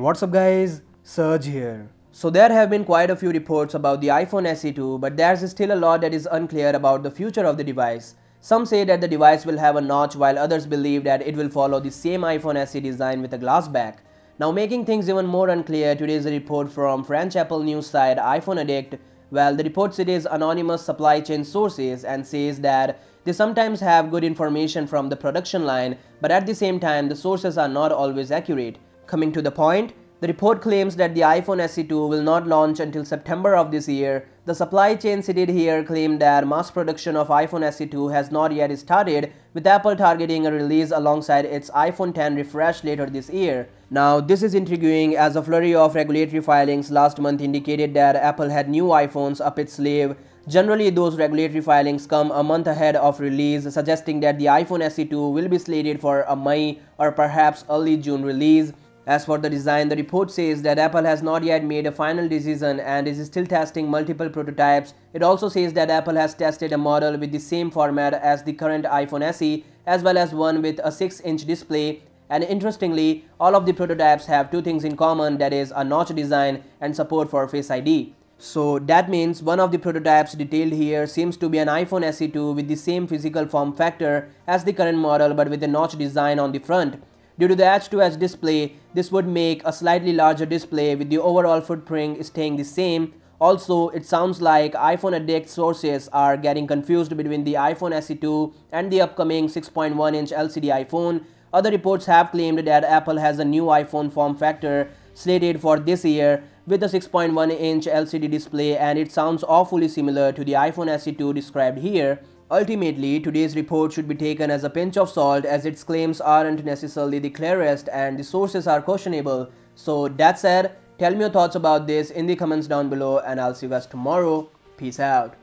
What's up guys, Surge here. So there have been quite a few reports about the iPhone SE 2, but there's still a lot that is unclear about the future of the device. Some say that the device will have a notch, while others believe that it will follow the same iPhone SE design with a glass back. Now, making things even more unclear, today is a report from French Apple news site iPhone Addict. Well, the report cites anonymous supply chain sources and says that they sometimes have good information from the production line, but at the same time the sources are not always accurate. Coming to the point, the report claims that the iPhone SE 2 will not launch until September of this year. The supply chain cited here claimed that mass production of iPhone SE 2 has not yet started, with Apple targeting a release alongside its iPhone X refresh later this year. Now, this is intriguing as a flurry of regulatory filings last month indicated that Apple had new iPhones up its sleeve. Generally, those regulatory filings come a month ahead of release, suggesting that the iPhone SE 2 will be slated for a May or perhaps early June release. As for the design, the report says that Apple has not yet made a final decision and is still testing multiple prototypes. It also says that Apple has tested a model with the same format as the current iPhone SE, as well as one with a 6-inch display. And interestingly, all of the prototypes have two things in common, that is a notch design and support for Face ID. So that means one of the prototypes detailed here seems to be an iPhone SE 2 with the same physical form factor as the current model, but with a notch design on the front. Due to the edge-to-edge display, this would make a slightly larger display with the overall footprint staying the same. Also, it sounds like iPhone Addict sources are getting confused between the iPhone SE 2 and the upcoming 6.1-inch LCD iPhone. Other reports have claimed that Apple has a new iPhone form factor slated for this year with a 6.1-inch LCD display, and it sounds awfully similar to the iPhone SE 2 described here. Ultimately, today's report should be taken as a pinch of salt, as its claims aren't necessarily the clearest and the sources are questionable. So that said, tell me your thoughts about this in the comments down below, and I'll see you guys tomorrow. Peace out.